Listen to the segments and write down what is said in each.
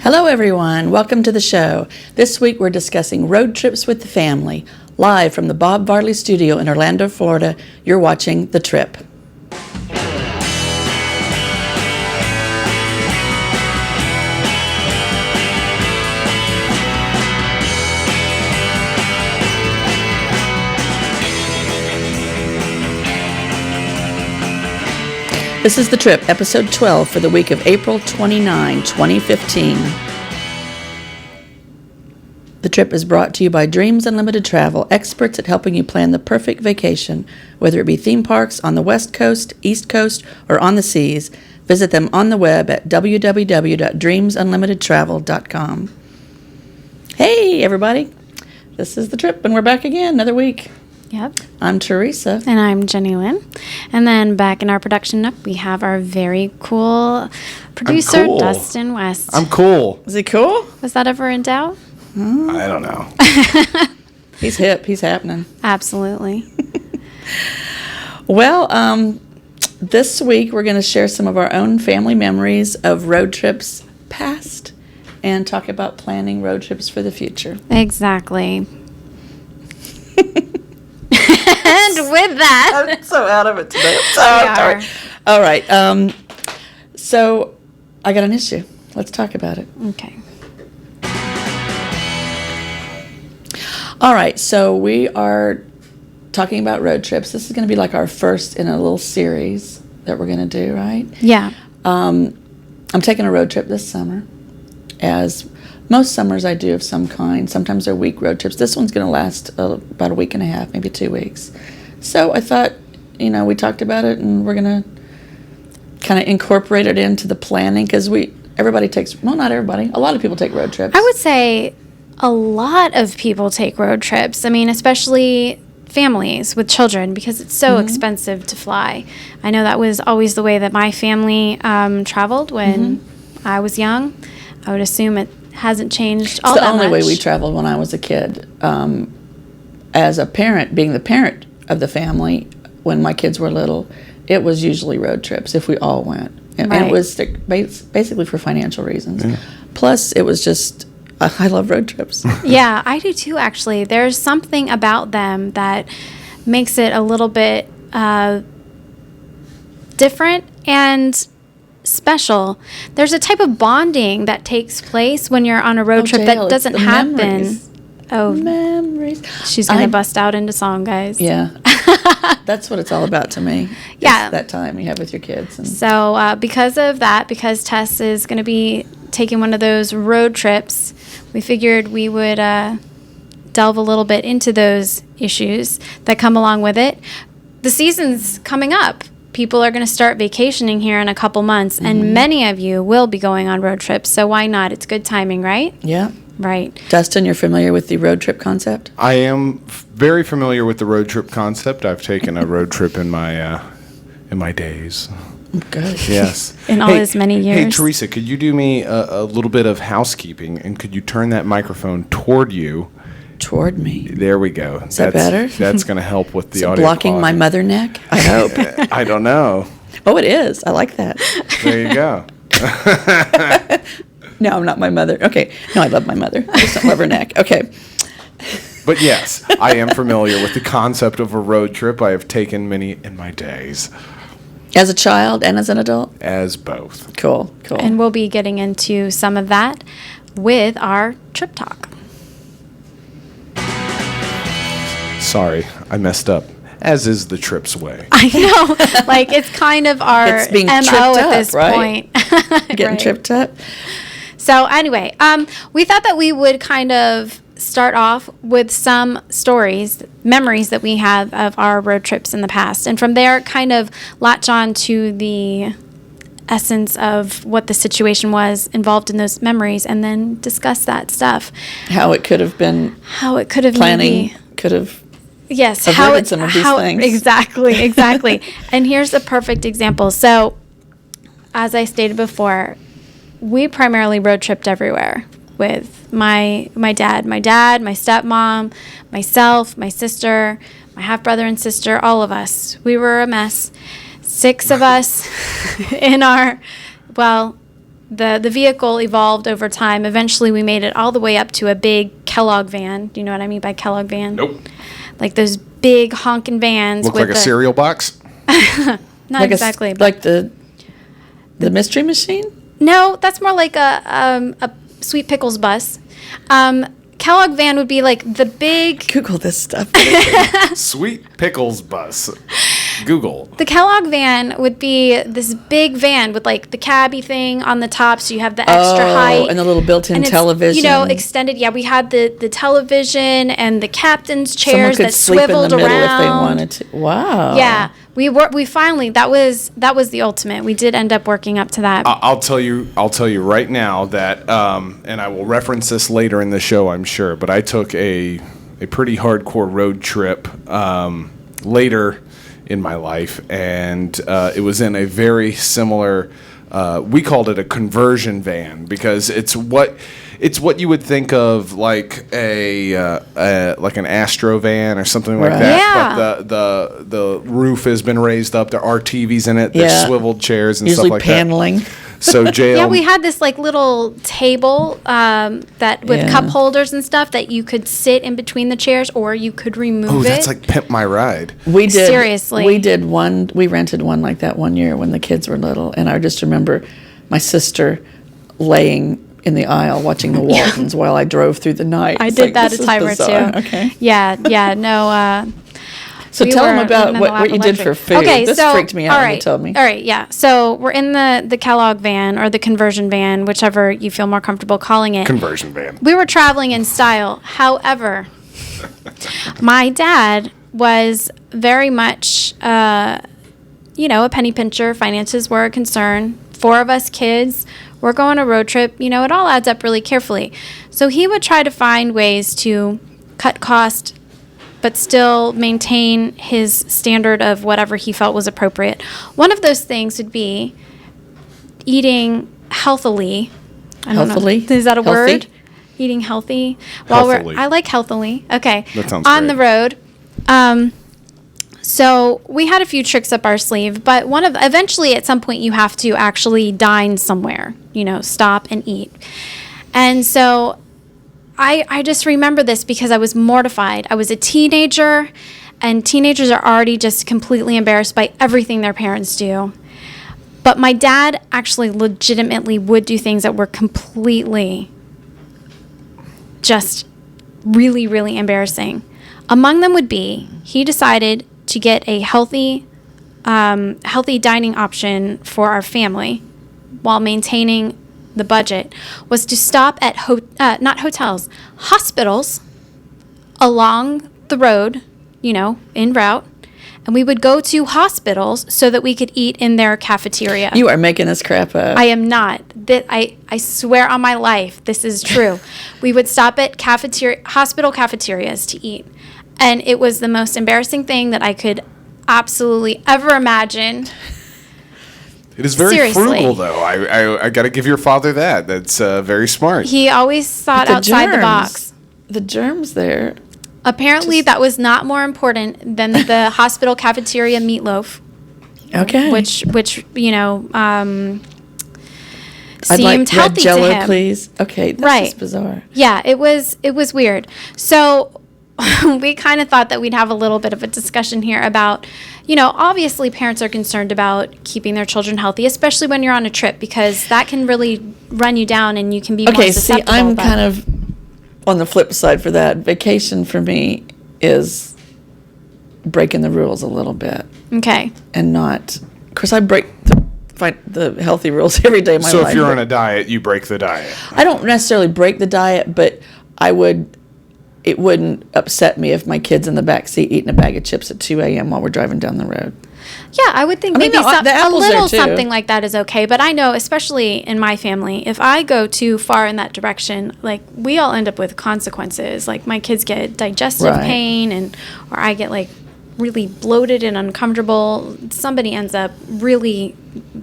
Hello, everyone. Welcome to the show. This week we're discussing road trips with the family. Live from the Bob Varley Studio in Orlando, Florida, you're watching The Trip. This is The Trip, episode 12 for the week of April 29, 2015. The Trip is brought to you by Dreams Unlimited Travel, experts at helping you plan the perfect vacation, whether it be theme parks on the West Coast, East Coast, or on the seas. Visit them on the web at www.dreamsunlimitedtravel.com. Hey, everybody. This is The Trip, and we're back again, another week. Yep. I'm Teresa. And I'm Jenny Lynn. And then back in our production nook, we have our very cool producer, cool. Dustin West. I'm cool. Is he cool? Was that ever in doubt? I don't know. He's hip. He's happening. Absolutely. Well, this week we're going to share some of our own family memories of road trips past and talk about planning road trips for the future. Exactly. And with that, I'm so out of it today. I'm so sorry. All right. So I got an issue. Let's talk about it. okay. All right. So we are talking about road trips. This is going to be like our first in a little series that we're going to do, right? Yeah. I'm taking a road trip this summer, as most summers I do of some kind. Sometimes they're week road trips. This one's going to last about a week and a half, maybe 2 weeks. So I thought, we talked about it, and we're going to kind of incorporate it into the planning, because everybody takes, well, not everybody, a lot of people take road trips. I would say a lot of people take road trips. I mean, especially families with children, because it's so expensive to fly. I know that was always the way that my family traveled when I was young. I would assume it hasn't changed all that much. It's the only way we traveled when I was a kid. As a parent, being the parent of the family, when my kids were little, it was usually road trips if we all went. And it was basically for financial reasons. Yeah. Plus, it was just, I love road trips. Yeah, I do too, actually. There's something about them that makes it a little bit different and special. There's a type of bonding that takes place when you're on a road trip Jael, that doesn't happen. Memories. Oh, memories. She's going to bust out into song, guys. Yeah. That's what it's all about to me. Yeah. That time you have with your kids. And So because of that, because Tess is going to be taking one of those road trips, we figured we would delve a little bit into those issues that come along with it. The season's coming up. People are going to start vacationing here in a couple months, and many of you will be going on road trips, so why not? It's good timing, right? Yeah. Right. Dustin, you're familiar with the road trip concept? I am very familiar with the road trip concept. I've taken a road trip in my days. Good. Yes. In all his many years. Hey, Teresa, could you do me a little bit of housekeeping, and could you turn that microphone toward you? Toward me. There we go. Is that better? That's going to help with the Is it audio blocking quality. my mother neck? I hope. I don't know. Oh, it is. I like that. There you go. No, I'm not my mother. Okay. No, I love my mother. I just don't love her neck. Okay. But yes, I am familiar with the concept of a road trip. I have taken many in my days. As a child and as an adult? As both. Cool. And we'll be getting into some of that with our trip talk. Sorry, I messed up. As is the trip's way. I know. Like, it's kind of our It's being MO tripped at up, this right? point. Getting Right. tripped up? So anyway, we thought that we would kind of start off with some stories, memories that we have of our road trips in the past. And from there, kind of latch on to the essence of what the situation was involved in those memories, and then discuss that stuff. How it could have been. How it could have Planning could have. Yes, avoided some of these things. Exactly. And here's the perfect example. So, as I stated before, we primarily road tripped everywhere with my dad, my stepmom, myself, my sister, my half-brother and sister, all of us. We were a mess. 6 of us in our, well, the vehicle evolved over time. Eventually, we made it all the way up to a big Kellogg van. Do you know what I mean by Kellogg van? Nope. Like those big honking vans. Look with like a cereal box? Not Like exactly. like the Mystery Machine? No, that's more like a Sweet Pickles bus. Kellogg van would be like the big... Google this stuff. Sweet Pickles bus. Google. The Kellogg van would be this big van with like the cabbie thing on the top, so you have the extra height. And the little built-in And it's, television. you know, extended. Yeah, we had the television and the captain's Someone chairs could that sleep swiveled in the middle around. if they wanted to. Wow. Yeah, we finally that was the ultimate. We did end up working up to that. I'll tell you right now that, and I will reference this later in the show, I'm sure, but I took a pretty hardcore road trip later in my life, and it was in a very similar, we called it a conversion van, because it's what you would think of like like an Astro van or something like Right. that. Yeah. But the roof has been raised up. There are TVs in it. There's Yeah. swiveled chairs and Usually stuff like paneling. that. So jail. Yeah, we had this like little table that with Yeah. cup holders and stuff that you could sit in between the chairs, or you could remove Oh, it. that's like Pimp My Ride. We did. Seriously. We rented one like that one year when the kids were little. And I just remember my sister laying in the aisle watching the Waltons while I drove through the night. I It's did like, that this a is time bizarre. or two. Okay. Yeah, no. So we tell them were about living in the what you lap did of for luxury. food. Okay, This so, freaked me out all when right, you told me. All right, yeah. So we're in the Kellogg van or the conversion van, whichever you feel more comfortable calling it. Conversion van. We were traveling in style. However, my dad was very much, a penny pincher. Finances were a concern. 4 of us kids. We're going on a road trip. It all adds up really carefully. So he would try to find ways to cut cost, but still maintain his standard of whatever he felt was appropriate. One of those things would be eating healthily. I don't know. Healthily? Is that a Healthy? word? Eating healthy. Healthily. I like healthily. Okay. That sounds on great. the road. So we had a few tricks up our sleeve, but eventually at some point you have to actually dine somewhere, stop and eat. And so I just remember this because I was mortified. I was a teenager, and teenagers are already just completely embarrassed by everything their parents do. But my dad actually legitimately would do things that were completely just really, really embarrassing. Among them would be he decided to get a healthy dining option for our family while maintaining the budget, was to stop at not hotels, hospitals along the road, en route, and we would go to hospitals so that we could eat in their cafeteria. You are making this crap up. I am not. I swear on my life, this is true. We would stop at hospital cafeterias to eat. And it was the most embarrassing thing that I could absolutely ever imagine. It is very Seriously. frugal, though. I got to give your father that. That's very smart. He always thought The outside the germs. box. The germs there. Apparently, that was not more important than the hospital cafeteria meatloaf, Okay. which I'd seemed like red healthy Jello, to him. please. Okay, this Right. is bizarre. Yeah, it was weird. So we kind of thought that we'd have a little bit of a discussion here about, obviously parents are concerned about keeping their children healthy, especially when you're on a trip, because that can really run you down and you can be more Okay, see, susceptible. I'm but- kind of on the flip side for that. Vacation for me is breaking the rules a little bit Okay. and not. Of course, I break the healthy rules every day of my So life. if you're but on a diet, you break the diet. I don't necessarily break the diet, but it wouldn't upset me if my kid's in the back seat eating a bag of chips at 2 a.m. while we're driving down the road. Yeah, I would think I mean, maybe no, the a apples there, little too. something like that is okay. But I know, especially in my family, if I go too far in that direction, like we all end up with consequences. Like my kids get digestive Right. pain, or I get like really bloated and uncomfortable. Somebody ends up really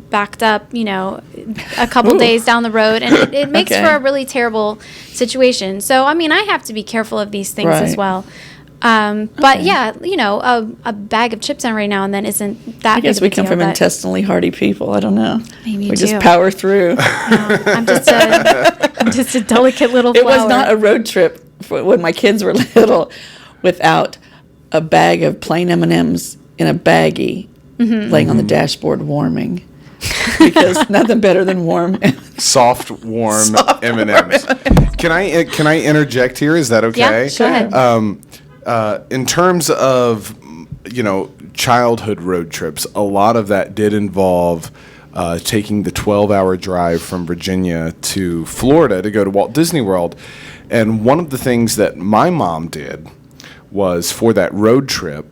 backed up, a couple Ooh. days down the road, and it makes Okay. for a really terrible situation. So, I mean, I have to be careful of these things as Right. well. But yeah, a bag of chips every now and then isn't that I guess big we of a come deal, from but intestinally hardy people. I don't know. Maybe we too. just power through. I'm just a delicate little It flower. was not a road trip when my kids were little without a bag of plain M&Ms in a baggie laying on the dashboard warming. Because nothing better than warm. Soft, warm M&Ms. Can I interject here? Is that okay? Yeah, go ahead. In terms of, childhood road trips, a lot of that did involve taking the 12-hour drive from Virginia to Florida to go to Walt Disney World. And one of the things that my mom did was, for that road trip,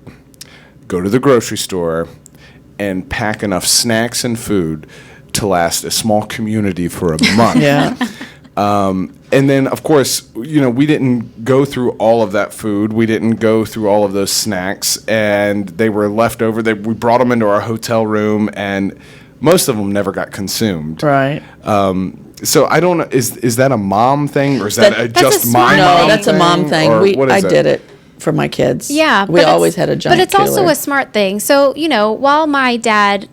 go to the grocery store and pack enough snacks and food to last a small community for a month. Yeah. And then, of course, we didn't go through all of that food. We didn't go through all of those snacks, and they were left over. We brought them into our hotel room, and most of them never got consumed. Right. So I don't know. Is that a mom thing, or is that That's just a my smart mom No, that's a mom thing. or what I is it? did it for my kids. Yeah, we always had a giant But it's also cooler. a smart thing. So, while my dad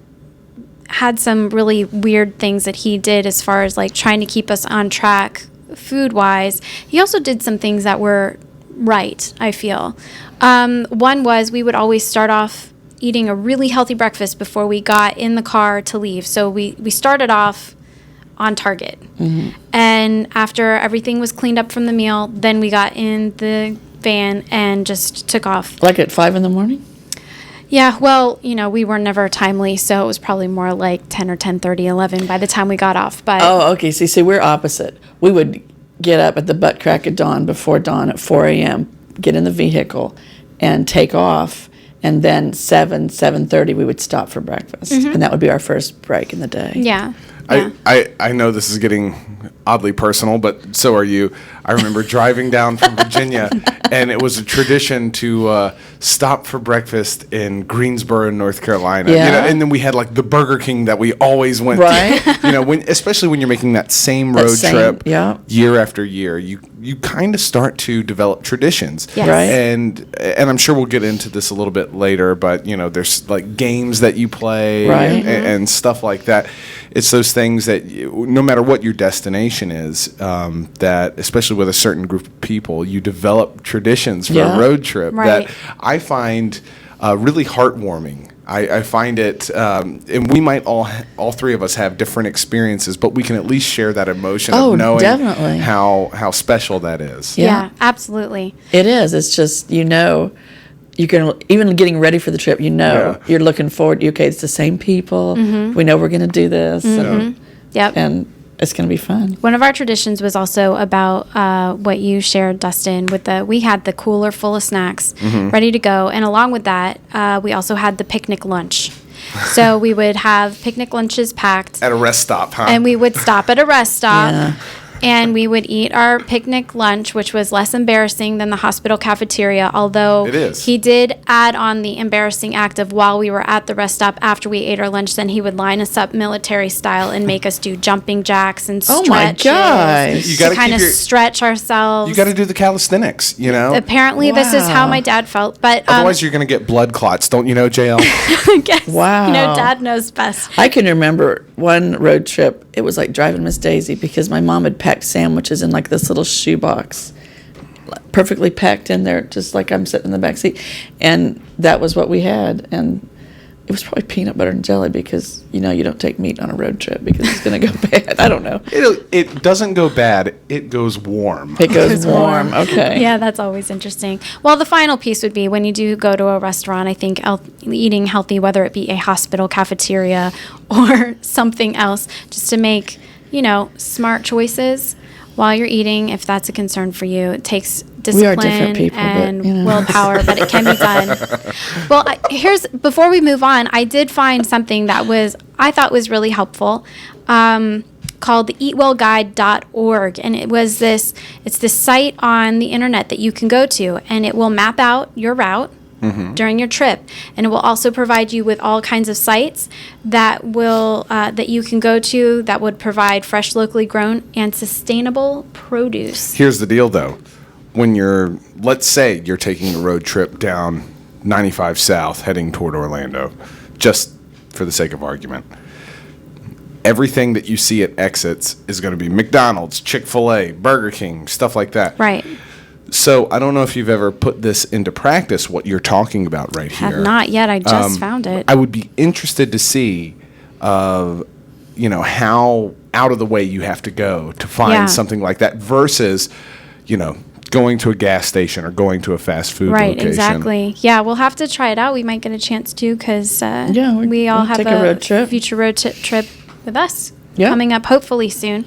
had some really weird things that he did as far as like trying to keep us on track food-wise, he also did some things that were right, I feel. One was we would always start off eating a really healthy breakfast before we got in the car to leave. So we started off on target. And after everything was cleaned up from the meal, then we got in the van and just took off. Like at 5 a.m? Yeah, well, we were never timely, so it was probably more like 10 or 10:30, 11 by the time we got off. But Oh, okay. See, we're opposite. We would get up at the butt crack of dawn, before dawn at 4 a.m., get in the vehicle, and take off. And then 7:30, we would stop for breakfast. And that would be our first break in the day. yeah. I know this is getting oddly personal, but so are you. I remember driving down from Virginia, and it was a tradition to stop for breakfast in Greensboro, North Carolina. Yeah. And then we had like the Burger King that we always went Right. to. Especially when you're making that same That road same- trip yeah. year after year, you kind of start to develop traditions. Yes. Right. And I'm sure we'll get into this a little bit later, but there's like games that you play Right. and stuff like that. It's those things that no matter what your destination is, that especially with a certain group of people, you develop traditions for Yeah. a road trip Right. that I find really heartwarming. I find it, and we might all three of us have different experiences, but we can at least share that emotion Oh, of knowing definitely. how special that is. Yeah, absolutely. It is. It's just, you can, even getting ready for the trip, Yeah. you're looking forward. Okay, it's the same people. We know we're going to do this. Yep. And it's going to be fun. One of our traditions was also about what you shared, Dustin, we had the cooler full of snacks ready to go. And along with that, we also had the picnic lunch. So we would have picnic lunches packed. At a rest stop, huh? And we would stop at a rest stop. Yeah. And we would eat our picnic lunch, which was less embarrassing than the hospital cafeteria, although It is. he did add on the embarrassing act of, while we were at the rest stop after we ate our lunch, then he would line us up military style and make us do jumping jacks and Oh my stretches gosh. You to gotta kind keep of your- stretch ourselves. You got to do the calisthenics, Apparently, this is how Wow. my dad felt. But Otherwise, you're going to get blood clots, don't you know, JL? I guess, Wow. Dad knows best. I can remember one road trip. It was like driving Miss Daisy, because my mom had packed sandwiches in like this little shoebox, perfectly packed in there, just like I'm sitting in the back seat. And that was what we had. And it was probably peanut butter and jelly, because you don't take meat on a road trip because it's going to go bad. I don't know. It doesn't go bad. It goes warm. It goes warm. Okay. Yeah, that's always interesting. Well, the final piece would be when you do go to a restaurant, I think eating healthy, whether it be a hospital cafeteria or something else, just to make, smart choices while you're eating, if that's a concern for you. It takes discipline We are different people, but, and willpower, but it can be done. Well, before we move on, I did find something that I thought was really helpful. Called the eatwellguide.org, and it's this site on the internet that you can go to, and it will map out your route during your trip, and it will also provide you with all kinds of sites that you can go to that would provide fresh, locally grown, and sustainable produce. Here's the deal, though. when let's say you're taking a road trip down 95 South heading toward Orlando, just for the sake of argument, everything that you see at exits is going to be McDonald's, Chick-fil-A, Burger King, stuff like that. Right. So I don't know if you've ever put this into practice, what you're talking about right here. Have not yet. I just found it. I would be interested to see, how out of the way you have to go to find something like that versus, going to a gas station or going to a fast food Right, location. exactly. Yeah, we'll have to try it out. We might get a chance to because we all we'll have take a road trip. future road trip with us Yeah. coming up hopefully soon.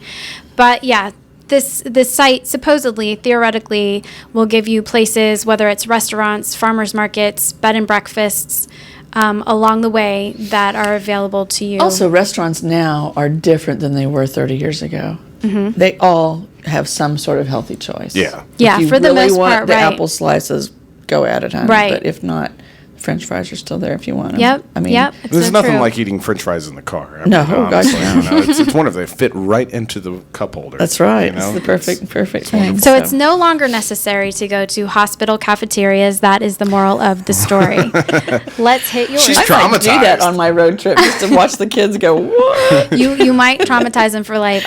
But yeah, this site supposedly, theoretically, will give you places, whether it's restaurants, farmers markets, bed and breakfasts, along the way that are available to you. Also, restaurants now are different than they were 30 years ago. Mm-hmm. They all have some sort of healthy choice. Yeah. Yeah, If you for the really most want part, the right. apple slices, go at it, honey. Right. But if not, French fries are still there if you want them. Yep. It's There's so nothing true. like eating French fries in the car. No, oh, gosh, no. It's wonderful. They fit right into the cup holder. That's right. you know? It's the perfect thing. So it's no longer necessary to go to hospital cafeterias. That is the moral of the story. Let's hit yours. She's I might do that traumatized. on my road trip just to watch the kids go, what? You might traumatize them for life.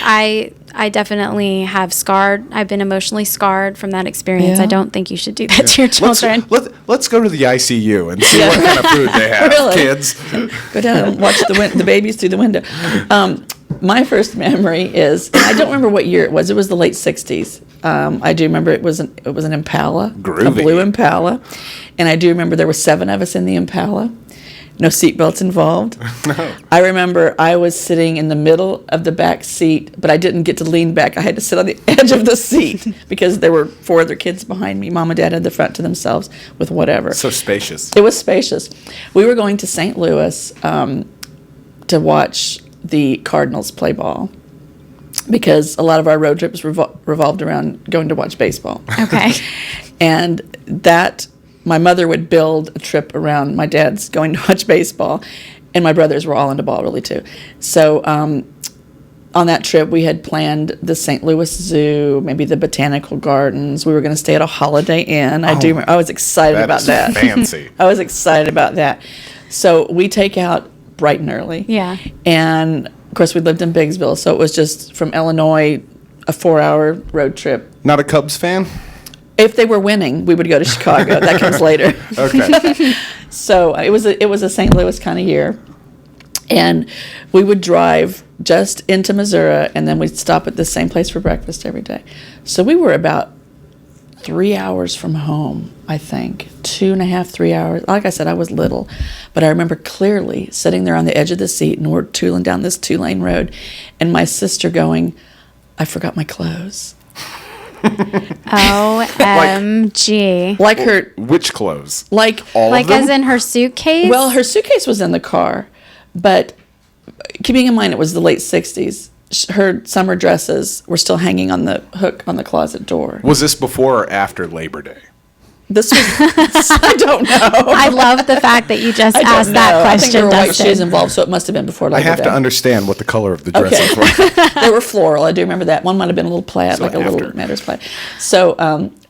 I definitely have scarred. I've been emotionally scarred from that experience. Yeah. I don't think you should do that to your children. Let's go to the ICU and see what kind of food they have, Really? kids. Go down and watch the babies through the window. My first memory is, and I don't remember what year it was. It was the late 60s. I do remember it was an Impala, a Groovy. blue Impala. And I do remember there were 7 of us in the Impala. No seatbelts involved. No. I remember I was sitting in the middle of the back seat, but I didn't get to lean back. I had to sit on the edge of the seat because there were 4 other kids behind me. Mom and Dad had the front to themselves with whatever. So spacious. It was spacious. We were going to St. Louis to watch the Cardinals play ball because a lot of our road trips revolved around going to watch baseball. Okay. And my mother would build a trip around my dad's going to watch baseball, and my brothers were all into ball really too. So on that trip, we had planned the St. Louis Zoo, maybe the Botanical Gardens. We were going to stay at a Holiday Inn. I was excited about that. Fancy. I was excited about that. So we take out bright and early. Yeah. And, of course, we lived in Biggsville, so it was just from Illinois, a 4-hour road trip. Not a Cubs fan? If they were winning, we would go to Chicago. That comes later. Okay. So it was a St. Louis kind of year. And we would drive just into Missouri, and then we'd stop at the same place for breakfast every day. So we were about 3 hours from home, I think. 2.5, 3 hours. Like I said, I was little. But I remember clearly sitting there on the edge of the seat, and we're tooling down this 2-lane road, and my sister going, I forgot my clothes. OMG. Like her, Which clothes? like All Like of them? as in her suitcase? Well, her suitcase was in the car, but keeping in mind it was the late 60s, her summer dresses were still hanging on the hook on the closet door. Was this before or after Labor Day? This was, I don't know. I love the fact that you just I don't asked that know. I think question, there were white Dustin. shoes involved, so it must have been before I Labor have Day. to understand what the color of the dresses Okay. were. They were floral. I do remember that. One might have been a little plaid, So like a after. little Matters plaid. So,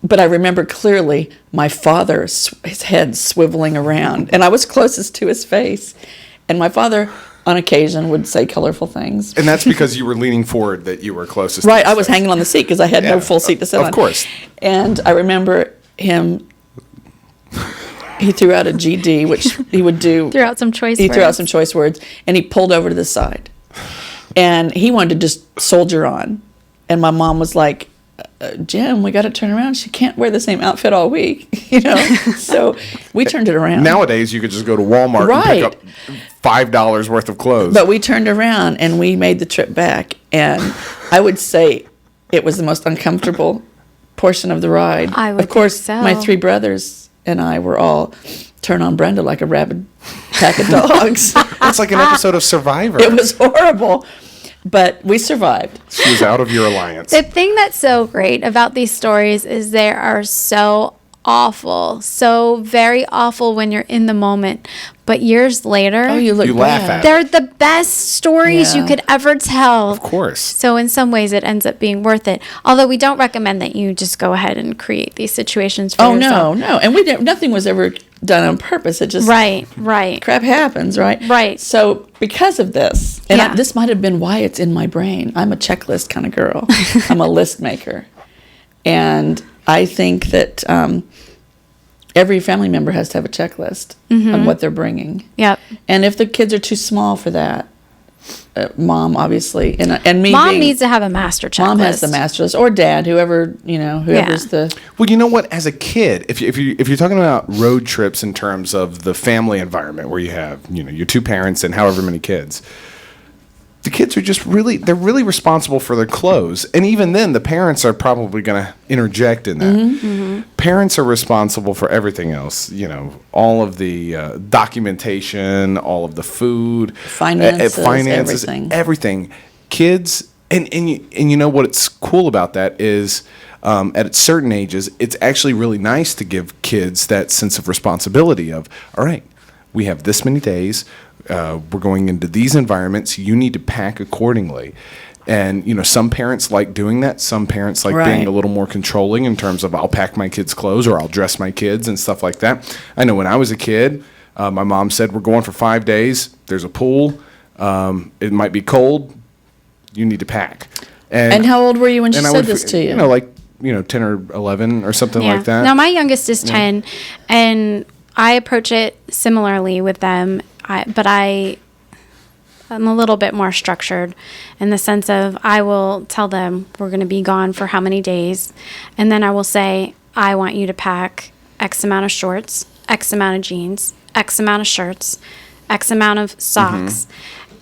but I remember clearly my father, his head swiveling around, and I was closest to his face. And my father, on occasion, would say colorful things. And that's because you were leaning forward that you were closest Right, to I was hanging on the seat because I had Yeah, no full seat to sit on. of course. And I remember him, he threw out a GD, which he would do. Threw out some choice He threw out words. some choice words, and he pulled over to the side. And he wanted to just soldier on. And my mom was like, Jim, we got to turn around. She can't wear the same outfit all week, you know? So we turned it around. Nowadays, you could just go to Walmart Right. and pick up $5 worth of clothes. But we turned around and we made the trip back. And I would say it was the most uncomfortable portion of the ride. I would Of course, think so. my 3 brothers and I were all turn on Brenda like a rabid pack of dogs. It's like an episode of Survivor. It was horrible. But we survived. She was out of your alliance. The thing that's so great about these stories is they are so awful, so very awful when you're in the moment. But years later, Oh, you laugh bad. at it. they're the best stories you Yeah. could ever tell. Of course. So in some ways, it ends up being worth it. Although we don't recommend that you just go ahead and create these situations for Oh, yourself. no. And we didn't, nothing was ever done on purpose. It just, Right. crap happens, right? Right. So because of this, and Yeah. this might have been why it's in my brain. I'm a checklist kind of girl. I'm a list maker. And I think that every family member has to have a checklist on what they're bringing. Yep. And if the kids are too small for that, mom obviously, and me Mom being, needs to have a master checklist. mom has the master list, or dad, whoever's the. Well, you know what? As a kid, if you're talking about road trips in terms of the family environment where you have your two parents and however many kids, the kids are just they're really responsible for their clothes, and even then, the parents are probably going to interject in that. Parents are responsible for everything else. All of the documentation, all of the food, Finances, everything. Kids, and you know what's cool about that is at certain ages, it's actually really nice to give kids that sense of responsibility of, all right, we have this many days, we're going into these environments, you need to pack accordingly. And, some parents like doing that. Some parents like being a little more controlling in terms of I'll pack my kids' clothes or I'll dress my kids and stuff like that. I know when I was a kid, my mom said, we're going for 5 days. There's a pool. It might be cold. You need to pack. And how old were you when she said this to you? 10 or 11 or something like that. Now, my youngest is 10, and I approach it similarly with them, but I'm a little bit more structured in the sense of I will tell them we're going to be gone for how many days, and then I will say, I want you to pack X amount of shorts, X amount of jeans, X amount of shirts, X amount of socks.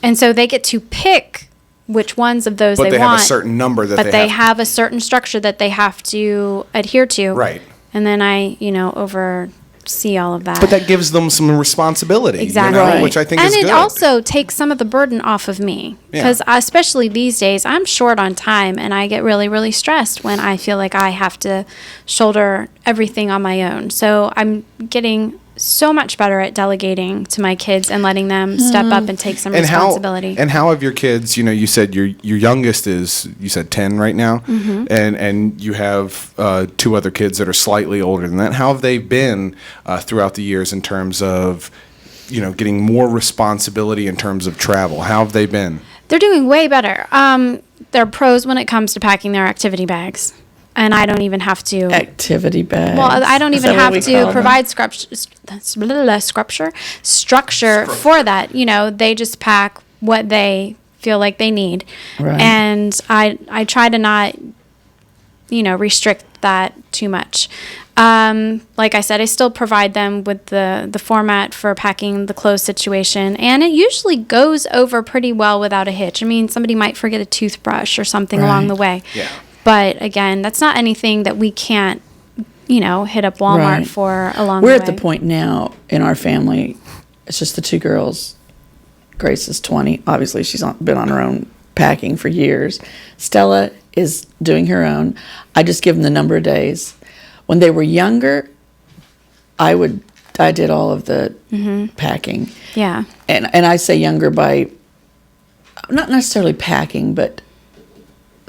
And so they get to pick which ones of those But they they want. have a certain number that but they have a certain structure that they have to adhere to. Right. And then I, oversee all of that. But that gives them some responsibility, Exactly. Right. which I think and is good. it also takes some of the burden off of me because especially these days I'm short on time and I get really, really stressed when I feel like I have to shoulder everything on my own. So I'm getting so much better at delegating to my kids and letting them step up and take some responsibility. How have your kids, you said your youngest is, you said 10 right now, and you have two other kids that are slightly older than that. How have they been throughout the years in terms of, getting more responsibility in terms of travel? How have they been? They're doing way better. They're pros when it comes to packing their activity bags. And I don't even have to Activity bags. Well, I don't Is even that what have we call to them? provide structure for that. They just pack what they feel like they need, Right. and I try to not, restrict that too much. Like I said, I still provide them with the format for packing the clothes situation, and it usually goes over pretty well without a hitch. I mean, somebody might forget a toothbrush or something along Right. the way. Yeah. But again, that's not anything that we can't, hit up Walmart Right. for along We're the way. at the point now in our family, it's just the two girls. Grace is 20. Obviously, she's been on her own packing for years. Stella is doing her own. I just give them the number of days. When they were younger, I did all of the packing. Yeah. And I say younger by not necessarily packing, but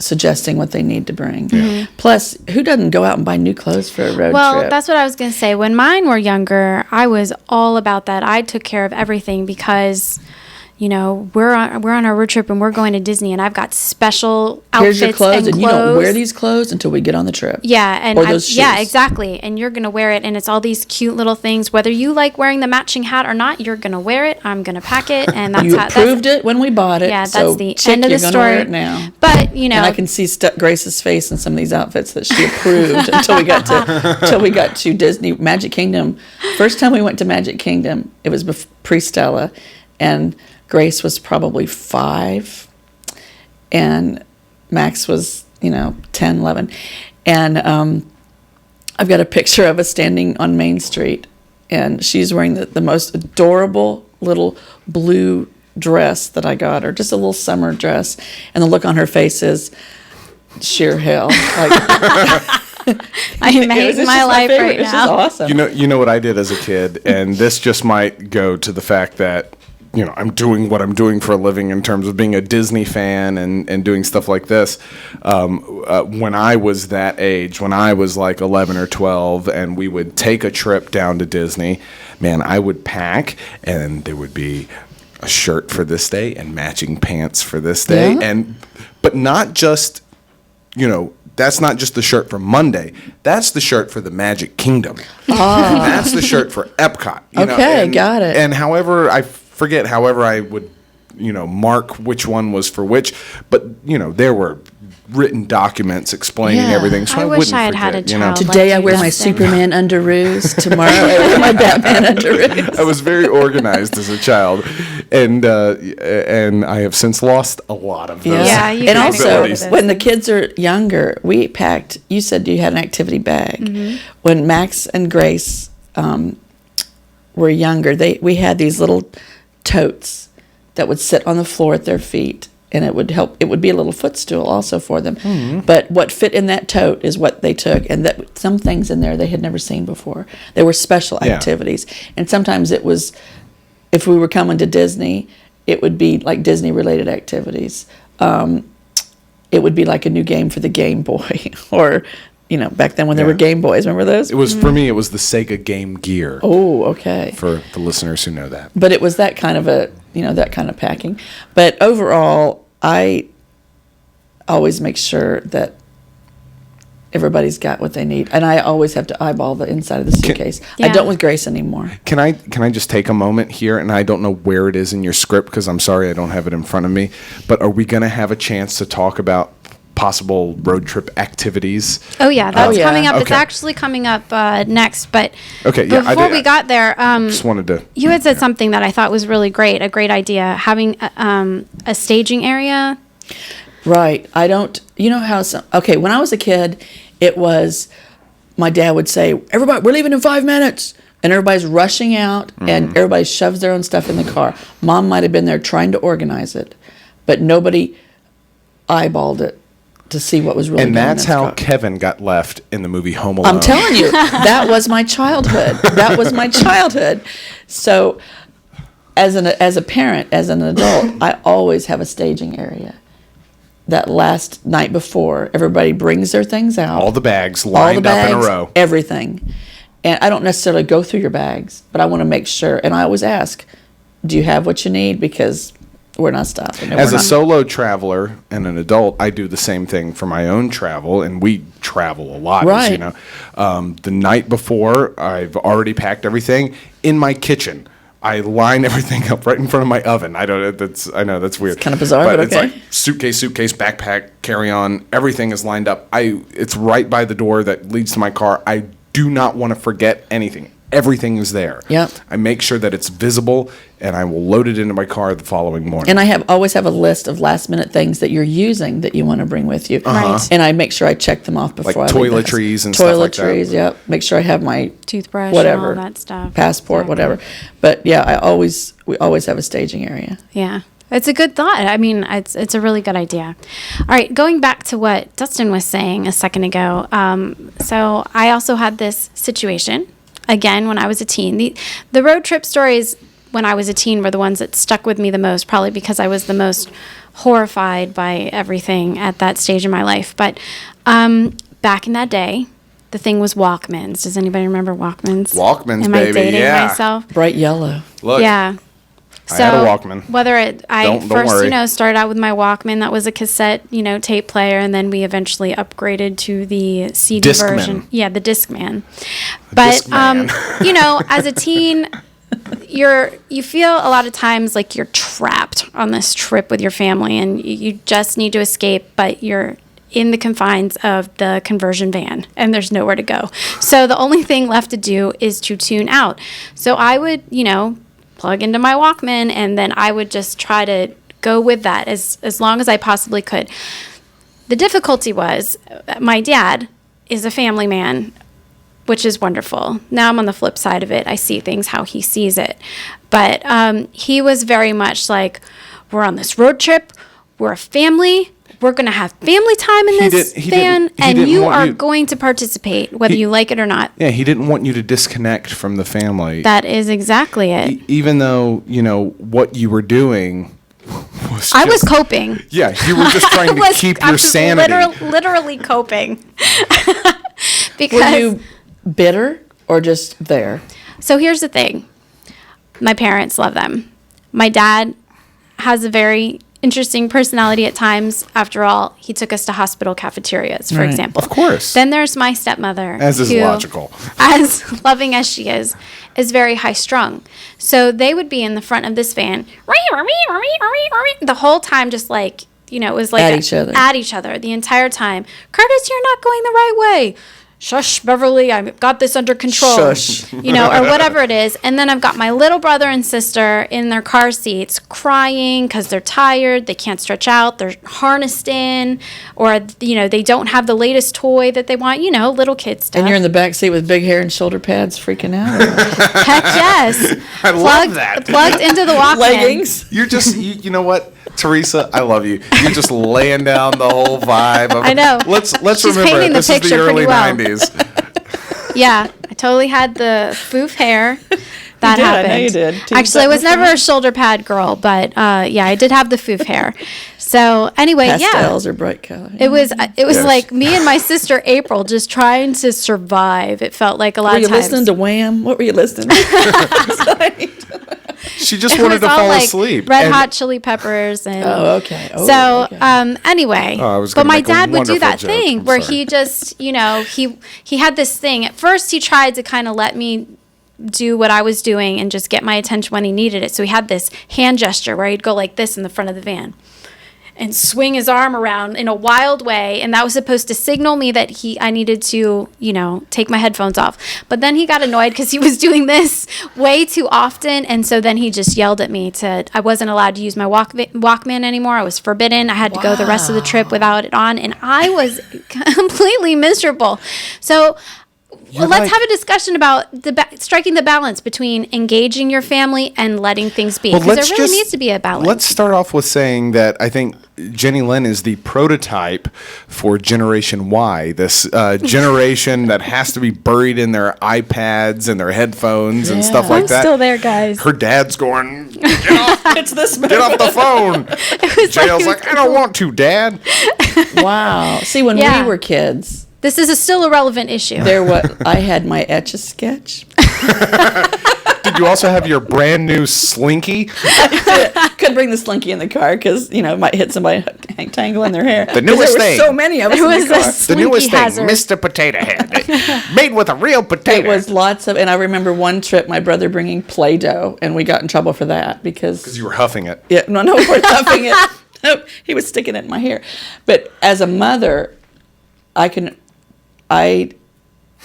suggesting what they need to bring. Plus, who doesn't go out and buy new clothes for a road Well, trip? that's what I was going to say. When mine were younger, I was all about that. I took care of everything because, we're on our road trip and we're going to Disney, and I've got special outfits Here's your clothes, and you don't clothes. wear these clothes until we get on the trip. Yeah, and Or those shoes. yeah, exactly. And you're gonna wear it, and it's all these cute little things. Whether you like wearing the matching hat or not, you're gonna wear it. I'm gonna pack it, and that's You how. approved it when we bought it. Yeah, that's so the chick, end of the you're gonna story. wear it now. But And I can see Grace's face in some of these outfits that she approved until we got to Disney Magic Kingdom. First time we went to Magic Kingdom, it was pre-Stella, and Grace was probably 5, and Max was 10, 11, and I've got a picture of us standing on Main Street, and she's wearing the most adorable little blue dress that I got her, just a little summer dress, and the look on her face is sheer hell. Like, I am hating my life right It's just now. awesome. You know what I did as a kid, and this just might go to the fact that I'm doing what I'm doing for a living in terms of being a Disney fan and doing stuff like this. When I was that age, when I was like 11 or 12, and we would take a trip down to Disney, man, I would pack, and there would be a shirt for this day and matching pants for this day, Yeah. but not just, that's not just the shirt for Monday. That's the shirt for the Magic Kingdom. That's the shirt for Epcot. Okay, got it. And however, I forget however I would, mark which one was for which, but, there were written documents explaining Yeah. everything, so I I wish wouldn't I had had a forget, you know. child. Today I like wear my Justin. Superman underoos. Tomorrow I wear my Batman underoos. I was very organized as a child, and I have since lost a lot of those. Yeah, you and kinda also go with it. when the kids are younger, we packed. You said you had an activity bag. Mm-hmm. When Max and Grace were younger, we had these little totes that would sit on the floor at their feet, and it would help. It would be a little footstool also for them. Mm-hmm. But what fit in that tote is what they took, and that some things in there they had never seen before. They were special Yeah. activities, and sometimes it was. If we were coming to Disney, it would be like Disney-related activities. It would be like a new game for the Game Boy, or, back then when there Yeah. were Game Boys. Remember those? It was for me. It was the Sega Game Gear. Oh, okay. For the listeners who know that. But it was that kind of that kind of packing. But overall, I always make sure that everybody's got what they need, and I always have to eyeball the inside of the suitcase. I Yeah. don't with Grace anymore. Can I just take a moment here, and I don't know where it is in your script because I'm sorry I don't have it in front of me, but are we going to have a chance to talk about possible road trip activities? Oh yeah, that's yeah. coming up. It's Okay. actually coming up next. But Okay, yeah, I before did- we got there, Just wanted to. you had said something that I thought was really great. A great idea, having a staging area. Right. I don't, how when I was a kid, it was, my dad would say, everybody, we're leaving in 5 minutes. And everybody's rushing out and everybody shoves their own stuff in the car. Mom might have been there trying to organize it, but nobody eyeballed it to see what was really And going on that's in the how car. Kevin got left in the movie Home Alone. I'm telling you, that was my childhood. That was my childhood. So as a parent, as an adult, I always have a staging area. That last night before, everybody brings their things out. All the bags All lined the up in bags, a row. everything. And I don't necessarily go through your bags, but I want to make sure. And I always ask, do you have what you need? Because we're not stopping. and As we're a not- solo traveler and an adult, I do the same thing for my own travel, and we travel a lot, as you Right. know. The night before, I've already packed everything in my kitchen. I line everything up right in front of my oven. I know that's weird. It's kinda bizarre, but it's okay. like suitcase, backpack, carry on. Everything is lined up. It's right by the door that leads to my car. I do not want to forget anything. Everything is there. Yep. I make sure that it's visible, and I will load it into my car the following morning. And I always have a list of last minute things that you're using that you want to bring with you. Right. And I make sure I check them off before Like I leave the house. toiletries and stuff like that. Toiletries, yep. Make sure I have my Toothbrush, whatever, and all that stuff. passport, Exactly. whatever. But yeah, we always have a staging area. Yeah. It's a good thought. I mean, it's a really good idea. All right, going back to what Dustin was saying a second ago. So I also had this situation, again, when I was a teen. The road trip stories when I was a teen were the ones that stuck with me the most, probably because I was the most horrified by everything at that stage in my life. But back in that day, the thing was Walkmans. Does anybody remember Walkmans? Walkmans, Am baby, I dating yeah. myself? Bright yellow. Look, Yeah. I had a Walkman. Whether I Don't first, worry. started out with my Walkman, that was a cassette, tape player, and then we eventually upgraded to the CD Discman. version. Yeah, the Discman. But Discman. as a teen, you feel a lot of times like you're trapped on this trip with your family, and you just need to escape, but you're in the confines of the conversion van and there's nowhere to go. So the only thing left to do is to tune out. So I would, plug into my Walkman, and then I would just try to go with that as long as I possibly could. The difficulty was my dad is a family man, which is wonderful. Now I'm on the flip side of it. I see things how he sees it. But he was very much like, we're on this road trip. We're a family. we're going to have family time in this van, and you are going to participate, whether you like it or not. Yeah, he didn't want you to disconnect from the family. That is exactly it. Even though, what you were doing I was coping. Yeah, you were just trying to keep your sanity. Literally coping. Because were you bitter or just there? So here's the thing. My parents love them. My dad has a very interesting personality at times. After all, he took us to hospital cafeterias, for example. Of course. Then there's my stepmother. As is logical. As loving as she is very high strung. So they would be in the front of this van the whole time, just like, it was like at each other the entire time. Curtis, you're not going the right way. Shush, Beverly, I've got this under control. Shush. Or whatever it is. And then I've got my little brother and sister in their car seats crying because they're tired. They can't stretch out. They're harnessed in. Or, they don't have the latest toy that they want. Little kid stuff. And you're in the back seat with big hair and shoulder pads freaking out. Heck yes. Love that. Plugged into the Walkman. Leggings. You're just, you know what? Teresa, I love you. You're just laying down the whole vibe. I know. Let's She's remember, painting this the is the picture early pretty well. 90s. Yeah, I totally had the foof hair. That you did, happened. I know you did. Actually, I was never a shoulder pad girl, but yeah, I did have the foof hair. So anyway, Pastels or bright color. It was like me and my sister April just trying to survive. It felt like a lot of times. Were you listening to Wham? What were you listening to? She just wanted to fall asleep. Red Hot Chili Peppers and okay. Anyway, but my dad would do that thing where he just, he had this thing. At first he tried to kind of let me do what I was doing and just get my attention when he needed it. So he had this hand gesture where he'd go like this in the front of the van and swing his arm around in a wild way, and that was supposed to signal me that I needed to, take my headphones off. But then he got annoyed because he was doing this way too often, and so then he just yelled at me I wasn't allowed to use my Walkman anymore. I was forbidden. I had to go the rest of the trip without it on, and I was completely miserable. So let's have a discussion about striking the balance between engaging your family and letting things be. Because there really needs to be a balance. Let's start off with saying that I think Jenny Lynn is the prototype for Generation Y, this generation that has to be buried in their iPads and their headphones and stuff like that. I'm still there, guys. Her dad's going, get off, it's this get off the phone. JL's like, I don't want to, Dad. Wow. See, when we were kids... This is still a relevant issue. I had my Etch-a-Sketch. Did you also have your brand new Slinky? Couldn't bring the Slinky in the car because, it might hit somebody tangling their hair. The newest thing. There were so many of us in the car. The newest thing, Mr. Potato Head. Made with a real potato. It was lots of, and I remember one trip, my brother bringing Play-Doh, and we got in trouble for that because you were huffing it. Yeah, no, we weren't huffing it. No, he was sticking it in my hair. But as a mother,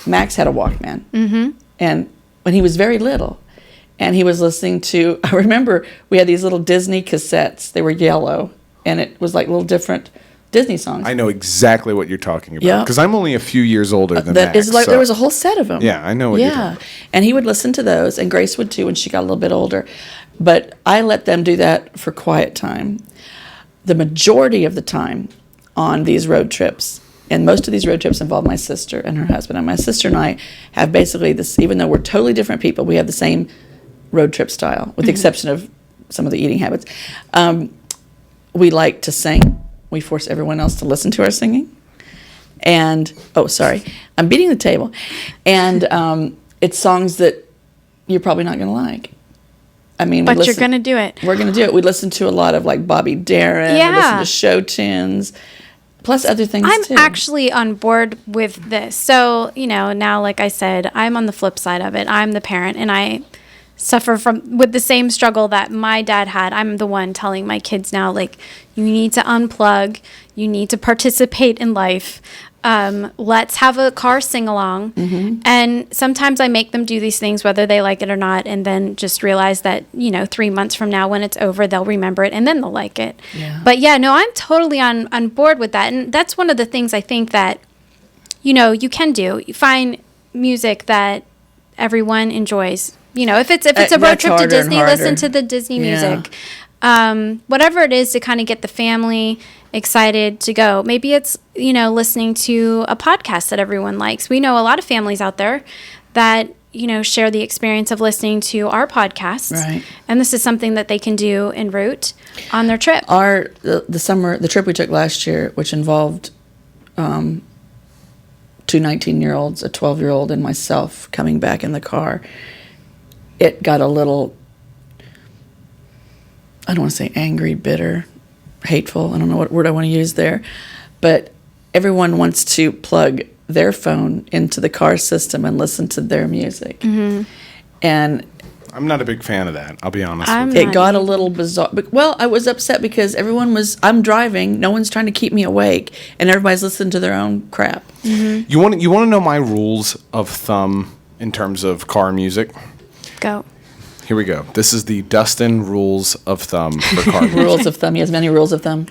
Max had a Walkman, and when he was very little, and he was listening to, I remember we had these little Disney cassettes. They were yellow, and it was like little different Disney songs. I know exactly what you're talking about because I'm only a few years older than Max. Is like there was a whole set of them. Yeah, I know what you're talking about. And he would listen to those, and Grace would too when she got a little bit older. But I let them do that for quiet time. The majority of the time on these road trips. And most of these road trips involve my sister and her husband. And my sister and I have basically this, even though we're totally different people, we have the same road trip style, with the exception of some of the eating habits. We like to sing. We force everyone else to listen to our singing. And, I'm beating the table. And it's songs that you're probably not going to like. But you're going to do it. We're going to do it. We listen to a lot of like Bobby Darin. Yeah. We listen to show tunes. Plus other things too. I'm actually on board with this. So, now, like I said, I'm on the flip side of it. I'm the parent, and I suffer with the same struggle that my dad had. I'm the one telling my kids now, like, you need to unplug. You need to participate in life. Let's have a car sing-along. Mm-hmm. And sometimes I make them do these things, whether they like it or not, and then just realize that, 3 months from now when it's over, they'll remember it, and then they'll like it. Yeah. But, I'm totally on board with that. And that's one of the things I think that, you can do. You find music that everyone enjoys. If it's a road trip to Disney, listen to the Disney music. whatever it is to kind of get the family excited to go. Maybe it's, listening to a podcast that everyone likes. We know a lot of families out there that, share the experience of listening to our podcasts. Right. And this is something that they can do en route on their trip. The trip we took last year, which involved 2 19-year-olds, a 12-year-old, and myself coming back in the car, it got a little, I don't want to say angry, bitter, hateful. I don't know what word I want to use there. But everyone wants to plug their phone into the car system and listen to their music. Mm-hmm. And I'm not a big fan of that. I'll be honest with it got a little bizarre. Well, I was upset because I'm driving, no one's trying to keep me awake, and everybody's listening to their own crap. Mm-hmm. You want to know my rules of thumb in terms of car music? Go. Here we go. This is the Dustin rules of thumb for car music. Rules of thumb. He has many rules of thumb.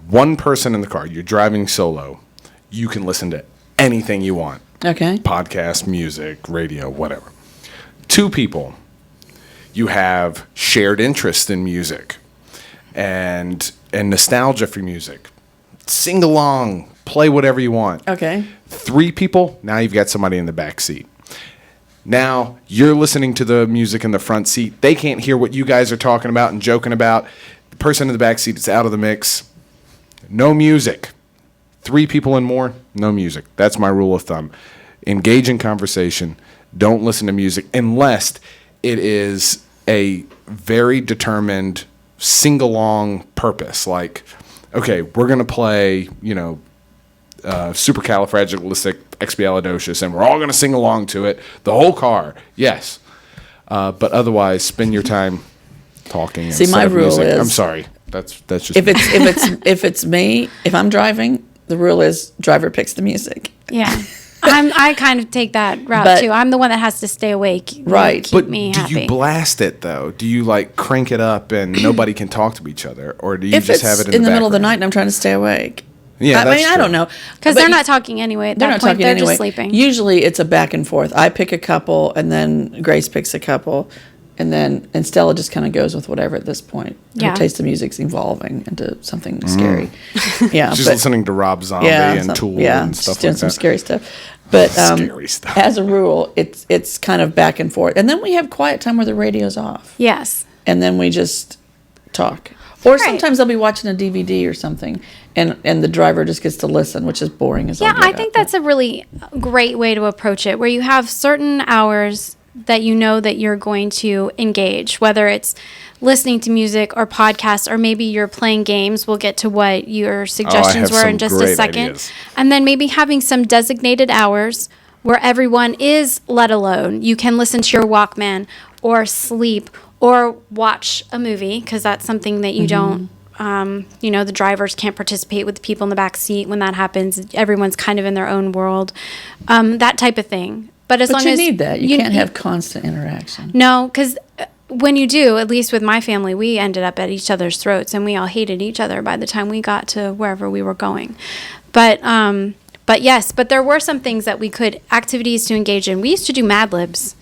One person in the car. You're driving solo. You can listen to anything you want. Okay. Podcast, music, radio, whatever. 2 people. You have shared interest in music and nostalgia for music. Sing along. Play whatever you want. Okay. 3 people. Now you've got somebody in the back seat. Now you're listening to the music in the front seat. They can't hear what you guys are talking about and joking about. The person in the back seat is out of the mix. No music. 3 people and more, no music. That's my rule of thumb. Engage in conversation. Don't listen to music unless it is a very determined sing-along purpose. Like, okay, we're going to play, supercalifragilisticexpialidocious, and we're all going to sing along to it. The whole car, yes. But otherwise, spend your time talking. See, my rule music. is, I'm sorry. That's just if it's me, if I'm driving, the rule is driver picks the music. Yeah. I kind of take that route But- too. I'm the one that has to stay awake. Right. Keep But me do happy. you blast it though? Do you like crank it up and nobody can talk to each other, or do you If just it's have it in the middle of the background? night and I'm trying to stay awake. Yeah, that's I true. don't know. Because But they're not talking anyway. At They're that not point, talking they're anyway. just sleeping. Usually it's a back and forth. I pick a couple, and then Grace picks a couple, and Stella just kind of goes with whatever at this point. Yeah. Her taste of music's evolving into something scary. Yeah, She's but- listening to Rob Zombie and Tool and she's stuff doing like some that. scary stuff. But Scary stuff. as a rule, it's kind of back and forth, and then we have quiet time where the radio's off, Yes. and then we just talk. Or Right. sometimes they'll be watching a DVD or something, and the driver just gets to listen, which is boring as all Yeah, get I out. think that's a really great way to approach it, where you have certain hours that you know that you're going to engage, whether it's listening to music or podcasts, or maybe you're playing games. We'll get to what your suggestions have were some in just a great second. ideas. And then maybe having some designated hours where everyone is let alone. You can listen to your Walkman or sleep or watch a movie, because that's something that you don't, the drivers can't participate with the people in the back seat when that happens. Everyone's kind of in their own world, that type of thing. But as But long you as need that. You can't have constant interaction. no, because when you do, at least with my family, we ended up at each other's throats, and we all hated each other by the time we got to wherever we were going. But yes, but there were some things that we could, activities to engage in. We used to do Mad Libs.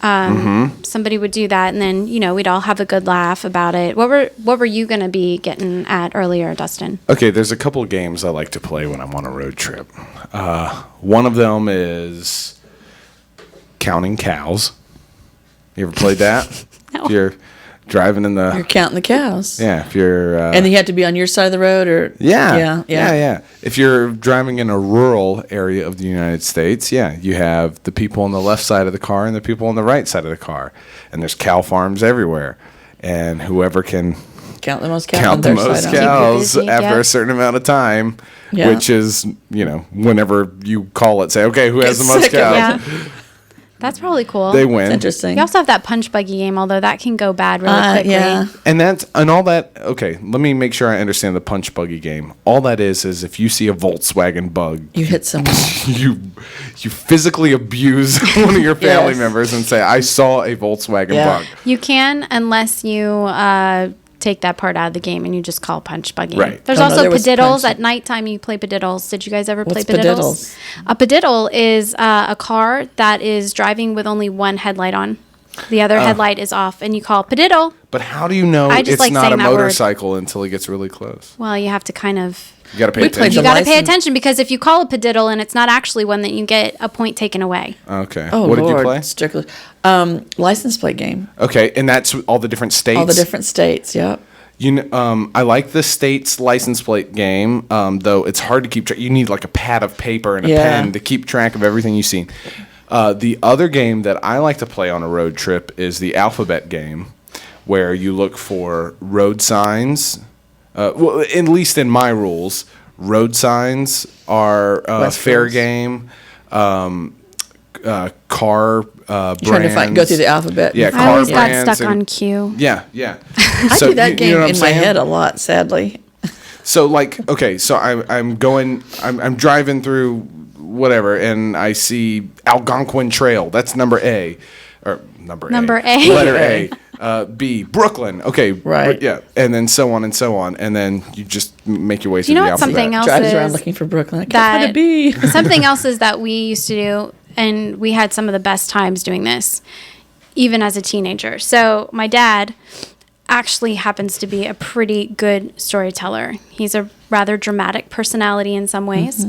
Somebody would do that, and then we'd all have a good laugh about it. What were you going to be getting at earlier, Dustin? Okay, there's a couple of games I like to play when I'm on a road trip. One of them is counting cows. You ever played that? No. If you're driving in You're the counting the cows. yeah, if you're And you have to be on your side of the road, or yeah. yeah. If you're driving in a rural area of the United States, yeah, you have the people on the left side of the car and the people on the right side of the car, and there's cow farms everywhere, and whoever can Count the most cows on count the their most side. cows busy, after yeah. a certain amount of time, Yeah. which is whenever you call it, say, okay, who has Get the most sick of it. cows? Yeah, that's probably cool. They win. It's interesting. You also have that punch buggy game, although that can go bad really quickly. Yeah. And all that. Okay, let me make sure I understand the punch buggy game. All that is if you see a Volkswagen bug, You hit someone. you physically abuse one of your family Yes. members and say, I saw a Volkswagen Yeah. bug. You can, unless you take that part out of the game and you just call punch buggy. Right. There's Oh, no, also there was padiddles. punch. At nighttime you play padiddles. Did you guys ever play What's padiddles? padiddles? A padiddle is a car that is driving with only one headlight on. The other headlight is off, and you call padiddle. But how do you know I just it's like not a saying that word. motorcycle until it gets really close? Well, you have to kind of... You got to pay We played attention. You got to pay license- attention, because if you call a padiddle and it's not actually one, then you get a point taken away. Okay. Oh, What Lord. did you play? Strictly. License plate game. Okay, and that's all the different states? All the different states, yep. I like the state's license plate game, though it's hard to keep track. You need like a pad of paper and a Yeah. pen to keep track of everything you've seen. The other game that I like to play on a road trip is the alphabet game, where you look for road signs. Well, at least in my rules, road signs are West fair Coast. game. Car brands. Trying to go through the alphabet. Yeah, I car always got brands stuck and- on cue. Yeah, yeah. I So do that you game know what I'm in my saying? head a lot, sadly. So like, okay, so I'm driving through whatever, and I see Algonquin Trail. That's number A, or number A. letter A. B, Brooklyn. Okay, Right. yeah, and then so on and so on, and then you just make your way through know the what alphabet. something else Drives around is looking for Brooklyn. I can't that find a B. something else is that we used to do, and we had some of the best times doing this, even as a teenager. So my dad actually happens to be a pretty good storyteller. He's a rather dramatic personality in some ways.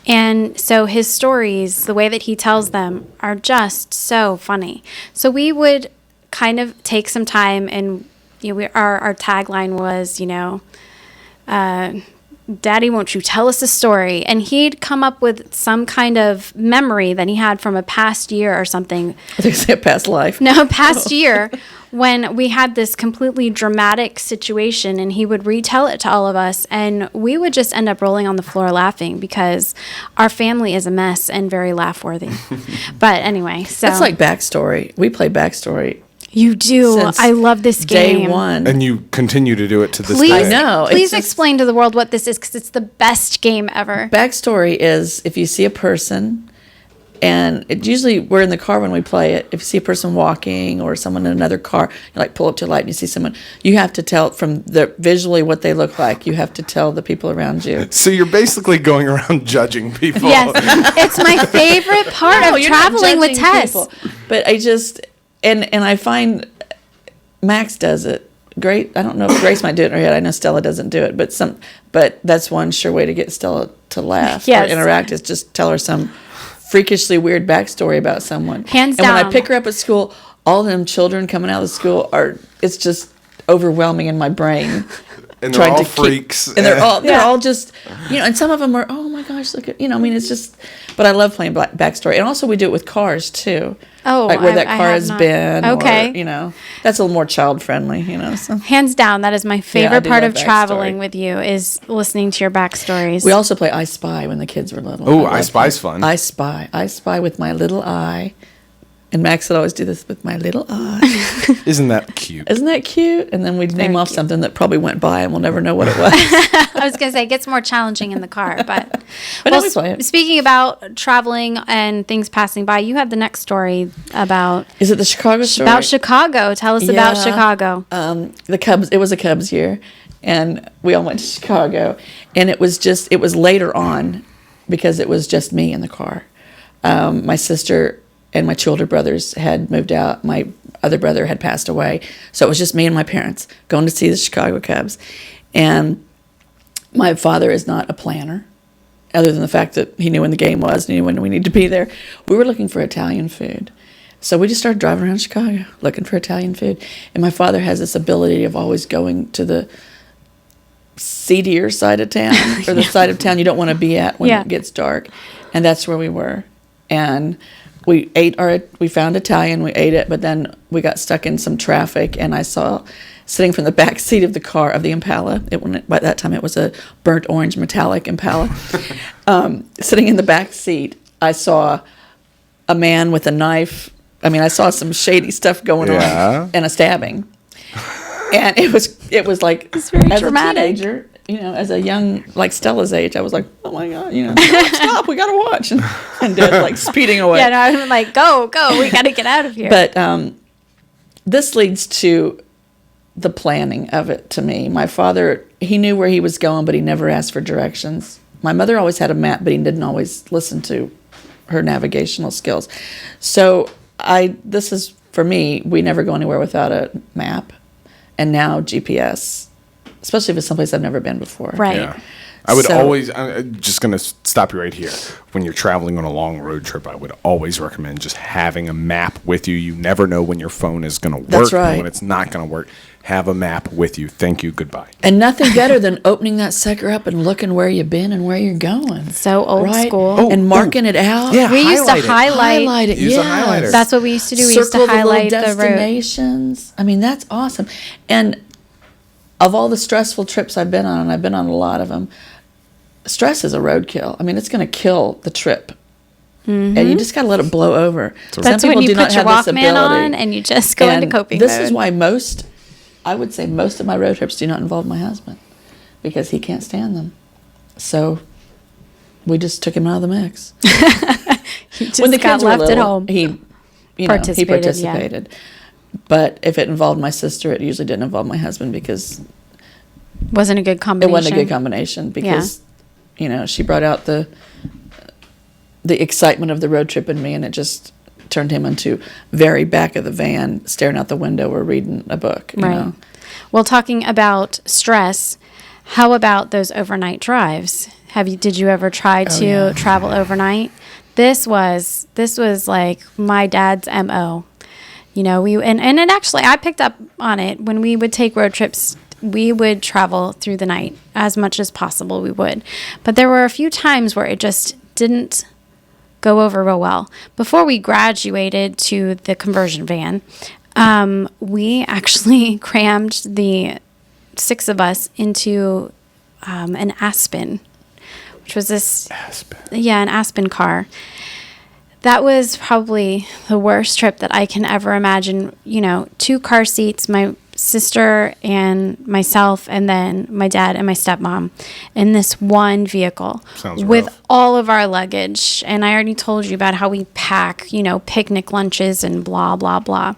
And so his stories, the way that he tells them, are just so funny. So we would kind of take some time, and our tagline was, Daddy, won't you tell us a story? And he'd come up with some kind of memory that he had from a past year or something. I think it's a past life. No, past year, when we had this completely dramatic situation, and he would retell it to all of us, and we would just end up rolling on the floor laughing, because our family is a mess and very laugh-worthy. But anyway, so... That's like Backstory. We play Backstory You do. since I love this game. day one. And you continue to do it to this Please, day. I know, it's Please just- explain to the world what this is, because it's the best game ever. Backstory is if you see a person, and it usually we're in the car when we play it. If you see a person walking or someone in another car, you like pull up to a light and you see someone, you have to tell from the visually what they look like. You have to tell the people around you. So you're basically going around judging people. Yes, it's my favorite part No, of you're not traveling with judging Tess. people. But I just and I find Max does it great. I don't know if Grace might do it in her head. I know Stella doesn't do it, but that's one sure way to get Stella to laugh Yes. or interact is just tell her some freakishly weird backstory about someone. Hands and when I down. pick her up at school, all of them children coming out of the school it's just overwhelming in my brain. And they're all keep- freaks. and they're all just, and some of them are, oh my gosh, look at, I mean, it's just, but I love playing backstory. And also we do it with cars too. Oh, like where that I car have has not. been. Okay. Or, that's a little more child friendly, so. Hands down, that is my I favorite do part love of traveling backstory. with you, is listening to your backstories. We also play I Spy when the kids were little. Oh, I I love Spy's playing. fun. I Spy with my little eye. And Max would always do this with my little eye. Isn't that cute? Isn't that cute? And then we'd name Very off cute. something that probably went by and we'll never know what it was. I was going to say, it gets more challenging in the car. But, no, we play it. Speaking about traveling and things passing by, you have the next story about Is it the Chicago story? about Chicago. Tell us about Yeah. Chicago. The Cubs, it was a Cubs year, and we all went to Chicago, and it was later on because it was just me in the car. My sister and my two older brothers had moved out. My other brother had passed away, so it was just me and my parents going to see the Chicago Cubs. And my father is not a planner, other than the fact that he knew when the game was and he knew when we needed to be there. We were looking for Italian food. So we just started driving around Chicago looking for Italian food. And my father has this ability of always going to the seedier side of town, or the side of town you don't want to be at when Yeah. it gets dark. And that's where we were. And we found Italian, we ate it, but then we got stuck in some traffic, and I saw sitting from the back seat of the car of the Impala. By that time it was a burnt orange metallic Impala. Sitting in the back seat, I saw a man with a knife. I mean, I saw some shady stuff going on and a stabbing. And it was like, It's very as dramatic. a teenager, as a young, like Stella's age, I was like, oh my God, stop, we got to watch. And Dad's like speeding away. Yeah, no, I'm like, go, we got to get out of here. But this leads to the planning of it to me. My father, he knew where he was going, but he never asked for directions. My mother always had a map, but he didn't always listen to her navigational skills. So this is for me, we never go anywhere without a map, and now GPS, especially if it's someplace I've never been before. Right. Yeah. I would So- always, I'm just going to stop you right here. When you're traveling on a long road trip, I would always recommend just having a map with you. You never know when your phone is going to work That's right. and when it's not going to work. Have a map with you. Thank you. Goodbye. And nothing better than opening that sucker up and looking where you've been and where you're going. So old Right? school. And marking it out. Yeah. We used to highlight it. highlight. It. Use a yes. highlighter. That's what we used to do. We Circle used to the little highlight the road. destinations. I mean, that's awesome. And of all the stressful trips I've been on, and I've been on a lot of them, stress is a roadkill. I mean, it's going to kill the trip. And you just got to let it blow over. That's Some when people you do not put your have this Walkman ability. on and you just go into And coping this mode. is why I would say most of my road trips do not involve my husband, because he can't stand them. So we just took him out of the mix. He just got left at home. He participated. But if it involved my sister, it usually didn't involve my husband, because Wasn't a good it combination. wasn't a good combination. Because she brought out the excitement of the road trip in me, and it just turned him into very back of the van, staring out the window or reading a book. You Right. know? Well, talking about stress, how about those overnight drives? Did you ever try to travel overnight? This was like my dad's MO. And it actually, I picked up on it when we would take road trips. We would travel through the night as much as possible. We would, but there were a few times where it just didn't go over real well. Before we graduated to the conversion van, we actually crammed the 6 of us into an Aspen, which was an Aspen car. That was probably the worst trip that I can ever imagine. 2 car seats, my sister and myself, and then my dad and my stepmom in this one vehicle. Sounds with rough. all of our luggage. And I already told you about how we pack, picnic lunches and blah, blah, blah.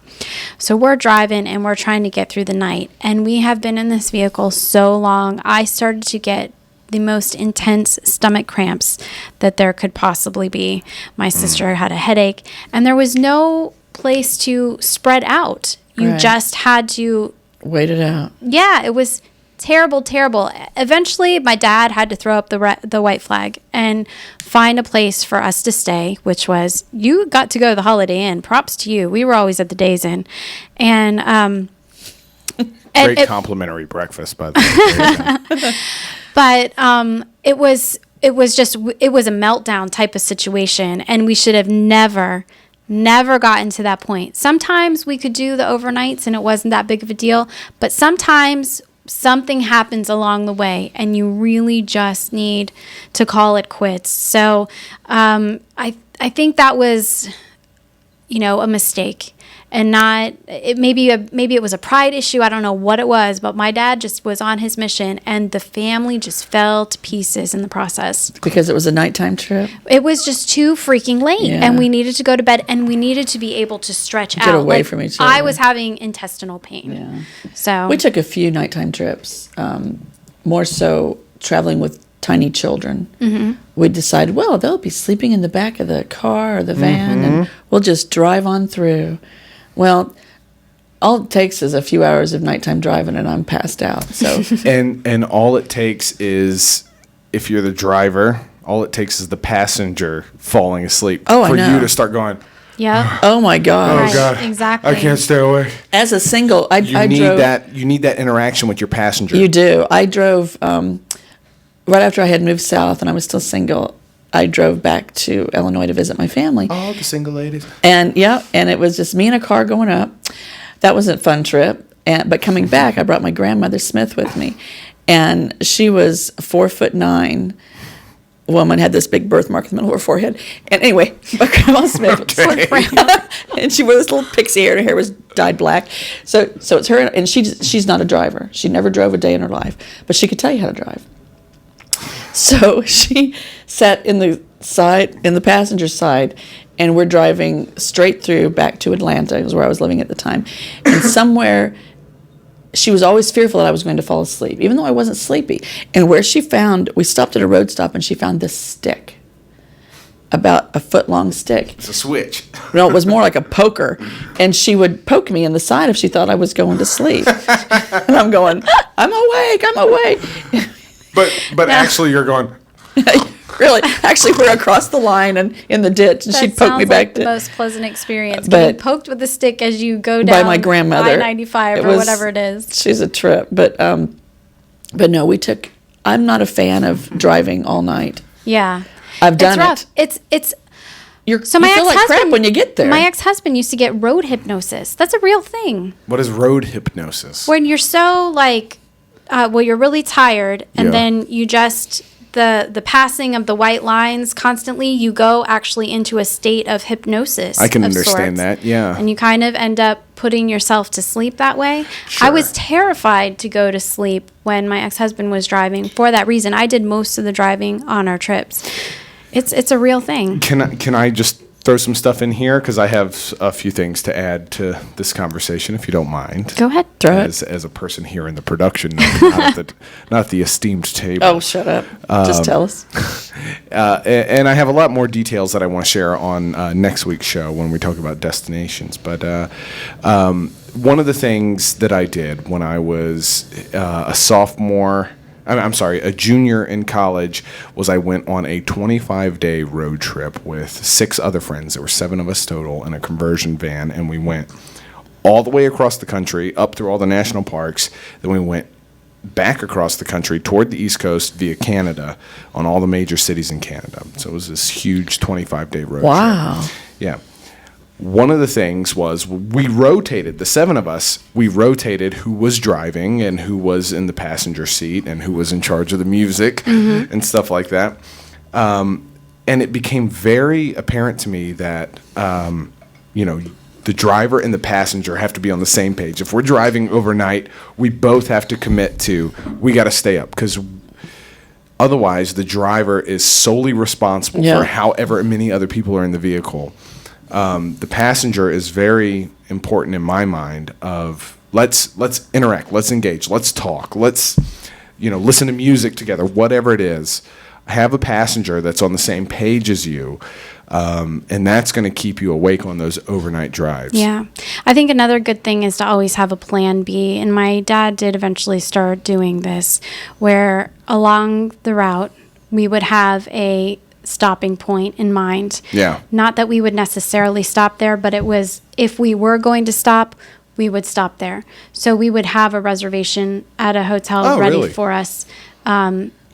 So we're driving and we're trying to get through the night. And we have been in this vehicle so long, I started to get the most intense stomach cramps that there could possibly be. My sister had a headache, and there was no place to spread out. You Right. just had to Wait it out. Yeah, it was terrible, terrible. Eventually, my dad had to throw up the white flag and find a place for us to stay, which was, you got to go to the Holiday Inn. Props to you. We were always at the Days Inn. And Great complimentary breakfast, by the way. but it was a meltdown type of situation, and we should have never gotten to that point. Sometimes we could do the overnights and it wasn't that big of a deal, but sometimes something happens along the way and you really just need to call it quits. So I think that was a mistake, and maybe it was a pride issue. I don't know what it was, but my dad just was on his mission, and the family just fell to pieces in the process. Because it was a nighttime trip. It was just too freaking late, Yeah. and we needed to go to bed, and we needed to be able to stretch out. Get away from each I other. was having intestinal pain. Yeah. So We took a few nighttime trips, more so traveling with tiny children. Mm-hmm. We decided, well, they'll be sleeping in the back of the car or the van, and we'll just drive on through. Well, all it takes is a few hours of nighttime driving, and I'm passed out. So and all it takes is, if you're the driver, all it takes is the passenger falling asleep Oh, I for know. you to start going, yeah, oh my gosh. right, God, exactly. I can't stay awake. As a single, I You drove. need that interaction with your passenger. You do. I drove right after I had moved south, and I was still single. I drove back to Illinois to visit my family. All the single ladies. And it was just me in a car going up. That was a fun trip. But coming back, I brought my grandmother Smith with me, and she was 4'9" woman, had this big birthmark in the middle of her forehead. And anyway, my grandma Smith, and she wore this little pixie hair, and her hair was dyed black. So it's her, and she's not a driver. She never drove a day in her life, but she could tell you how to drive. So she sat in the passenger side, and we're driving straight through back to Atlanta, is where I was living at the time. And somewhere, she was always fearful that I was going to fall asleep, even though I wasn't sleepy. And we stopped at a road stop, and she found this stick. about a foot-long stick. It's a switch. No, it was more like a poker. And she would poke me in the side if she thought I was going to sleep. And I'm going, I'm awake. But actually you're going, Really, actually, we're across the line and in the ditch, and she'd poke me back. The most pleasant experience. But getting poked with a stick as you go down by my grandmother, I-95 or whatever it is. She's a trip, but no, we took. I'm not a fan of driving all night. Yeah, I've done it's rough. it. It's. You So my feel like ex-husband, crap when you get there. My ex-husband used to get road hypnosis. That's a real thing. what is road hypnosis? When you're so you're really tired, and Yeah. then you just the passing of the white lines constantly, you go actually into a state of hypnosis. I can of understand sorts. that, yeah. And you kind of end up putting yourself to sleep that way. Sure. I was terrified to go to sleep when my ex-husband was driving for that reason. I did most of the driving on our trips. It's a real thing. Can I just throw some stuff in here? Because I have a few things to add to this conversation, if you don't mind. Go ahead. Throw it. As a person here in the production, not at the esteemed table. Oh, shut up! Just tell us. And I have a lot more details that I want to share on next week's show when we talk about destinations. But one of the things that I did when I was a junior in college, was I went on a 25-day road trip with 6 other friends. There were 7 of us total in a conversion van, and we went all the way across the country, up through all the national parks. Then we went back across the country toward the East Coast via Canada on all the major cities in Canada. So it was this huge 25-day road trip. Wow. Yeah. One of the things was we rotated, the 7 of us, we rotated who was driving and who was in the passenger seat and who was in charge of the music and stuff like that. And it became very apparent to me that, the driver and the passenger have to be on the same page. If we're driving overnight, we both have to commit to, we got to stay up, because otherwise the driver is solely responsible for however many other people are in the vehicle. The passenger is very important in my mind. Of let's interact, let's engage, let's talk, let's listen to music together, whatever it is. Have a passenger that's on the same page as you, and that's going to keep you awake on those overnight drives. Yeah. I think another good thing is to always have a plan B. And my dad did eventually start doing this, where along the route, we would have a stopping point in mind. Yeah. Not that we would necessarily stop there, but it was, if we were going to stop, we would stop there. So we would have a reservation at a hotel ready really? for us.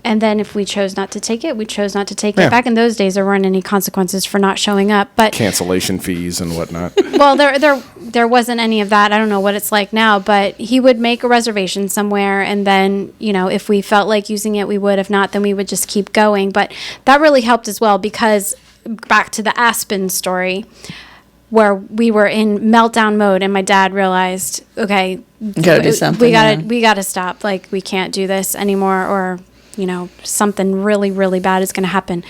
And then if we chose not to take it, we chose not to take Yeah. it. Back in those days, there weren't any consequences for not showing up. But Cancellation fees and whatnot. well, there wasn't any of that. I don't know what it's like now, but he would make a reservation somewhere, and then, if we felt like using it, we would. If not, then we would just keep going. But that really helped as well, because back to the Aspen story, where we were in meltdown mode, and my dad realized, okay, Gotta do something. we gotta stop. Like, we can't do this anymore, or something really, really bad is going to happen.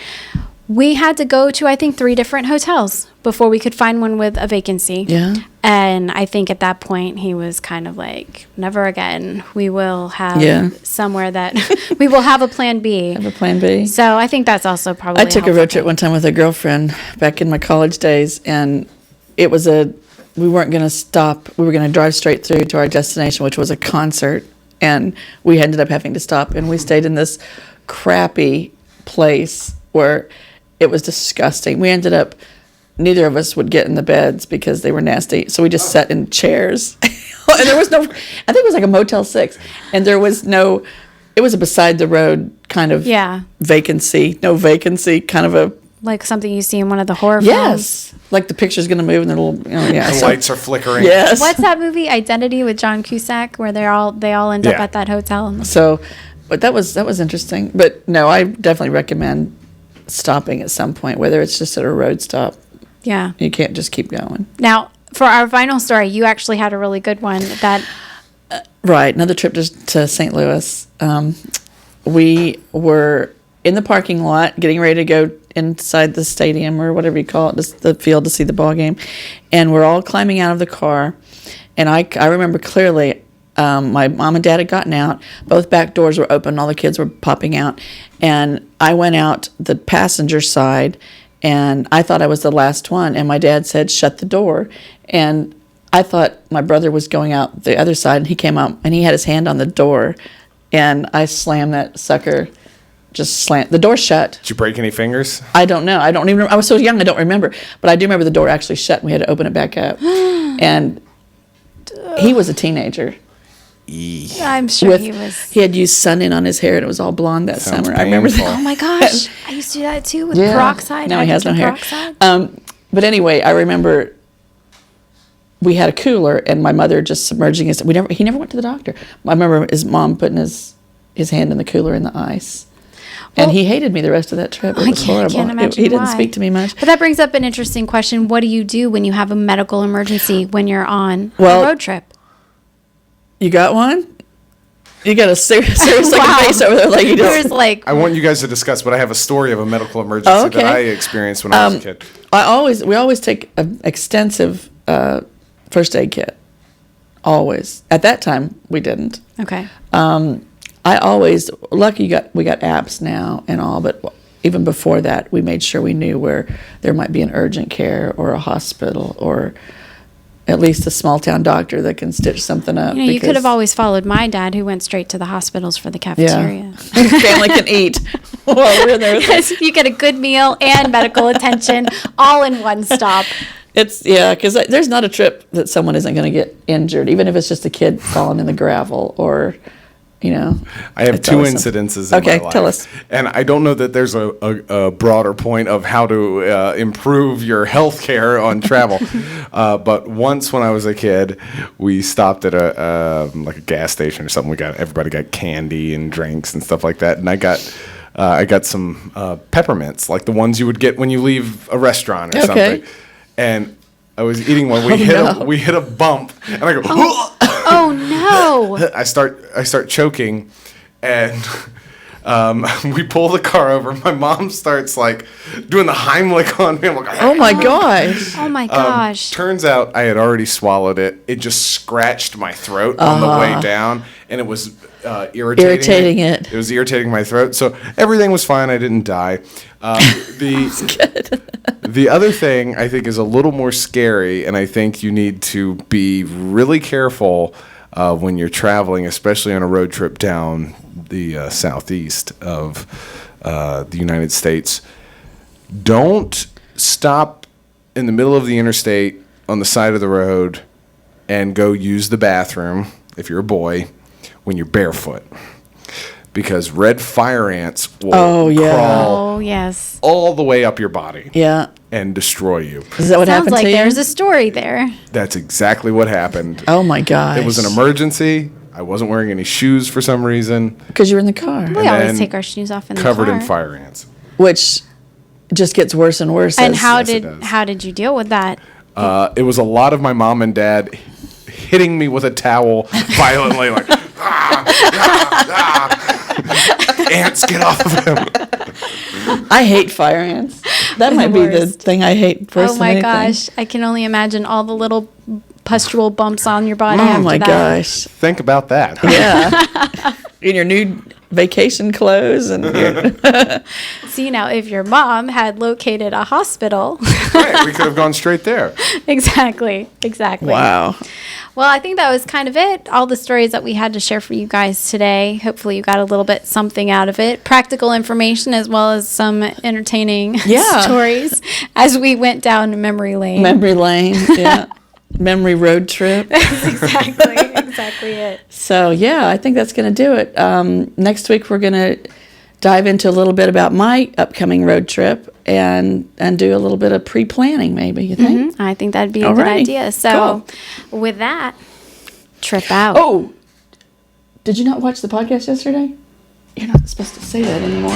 We had to go to, I think, 3 different hotels before we could find one with a vacancy. Yeah. And I think at that point, he was kind of like, never again. We will have somewhere that we will have a plan B. Have a plan B. So I think that's also probably I took a road trip one time with a girlfriend back in my college days, and it was we weren't going to stop. We were going to drive straight through to our destination, which was a concert. And we ended up having to stop, and we stayed in this crappy place where it was disgusting. We ended up, neither of us would get in the beds because they were nasty. So we just sat in chairs. And there was no, I think it was like a Motel 6. And there was no, it was a beside the road kind of vacancy, no vacancy, kind of a. Like something you see in one of the horror films. Yes. Like the picture's going to move and the little, The lights are flickering. Yes. What's that movie, Identity, with John Cusack, where they all end up at that hotel? So, but that was interesting. But no, I definitely recommend stopping at some point, whether it's just at a road stop. Yeah. You can't just keep going. Now, for our final story, you actually had a really good one that. Right. Another trip to St. Louis. We were in the parking lot getting ready to go inside the stadium, or whatever you call it, the field, to see the ball game. And we're all climbing out of the car. And I remember clearly, my mom and dad had gotten out. Both back doors were open. All the kids were popping out. And I went out the passenger side, And I thought I was the last one. And my dad said, shut the door. And I thought my brother was going out the other side, and he came out, and he had his hand on the door. And I slammed that sucker, the door shut. Did you break any fingers? I don't know. I don't even remember. I was so young, I don't remember. But I do remember the door actually shut, and we had to open it back up. And he was a teenager. I'm sure he was. He had used Sun-In on his hair, and it was all blonde that Sounds summer. I remember painful. that. Oh my gosh. I used to do that too with Yeah. peroxide. Now he has no hair. Peroxide. But anyway, I remember we had a cooler, and my mother just submerging his. He never went to the doctor. I remember his mom putting his hand in the cooler in the ice, and he hated me the rest of that trip. It was horrible. Can't imagine He didn't why. speak to me much. But that brings up an interesting question. What do you do when you have a medical emergency when you're on a road trip? You got one? You got a serious looking Wow. face over there, like you just. There's like, I want you guys to discuss, but I have a story of a medical emergency Oh, okay. that I experienced when I was a kid. We always take an extensive first aid kit. Always. At that time, we didn't. okay. Lucky we got apps now and all, but even before that, we made sure we knew where there might be an urgent care or a hospital or at least a small town doctor that can stitch something up. You could have always followed my dad, who went straight to the hospitals for the cafeteria. Family can eat while we're there. You get a good meal and medical attention all in one stop. Because there's not a trip that someone isn't going to get injured, even if it's just a kid falling in the gravel or, I have two incidences in my life. Okay, tell us. And I don't know that there's a broader point of how to improve your health care on travel. But once when I was a kid, we stopped at a gas station or something. Everybody got candy and drinks and stuff like that. And I got some peppermints, like the ones you would get when you leave a restaurant or something. And I was eating one. We hit a bump, and I go. Oh no! I start choking, and we pull the car over. My mom starts like doing the Heimlich on me. I'm like, oh my gosh! Oh my gosh! Turns out I had already swallowed it. It just scratched my throat on the way down, and it was irritating it. It was irritating my throat. So everything was fine. I didn't die. That's good. The other thing I think is a little more scary, and I think you need to be really careful when you're traveling, especially on a road trip down the southeast of the United States. Don't stop in the middle of the interstate on the side of the road and go use the bathroom, if you're a boy, when you're barefoot. Because red fire ants will crawl yes. all the way up your body and destroy you. Is that what Sounds happened like to you? there's a story there. That's exactly what happened. Oh my gosh. It was an emergency. I wasn't wearing any shoes for some reason. Because you were in the car. We always then take our shoes off in the Covered car. in fire ants. Which just gets worse and worse. And Yes, it does. how did you deal with that? It was a lot of my mom and dad hitting me with a towel violently, like, ants, get off of him. I hate fire ants. That might be the worst. thing I hate first. Oh my gosh. I can only imagine all the little pustule bumps on your body Oh after my that. gosh. Think about that. Yeah. In your new vacation clothes and See, now, if your mom had located a hospital. Right, we could have gone straight there. Exactly. wow. Well, I think that was kind of it. All the stories that we had to share for you guys today. Hopefully you got a little bit something out of it. Practical information as well as some entertaining stories as we went down memory lane. Memory lane, yeah. Memory road trip. That's exactly it. So, yeah, I think that's going to do it. Next week, we're going to dive into a little bit about my upcoming road trip and do a little bit of pre-planning, maybe, you think? I think that'd be a good idea. So, with that, trip out. Oh, did you not watch the podcast yesterday? You're not supposed to say that anymore.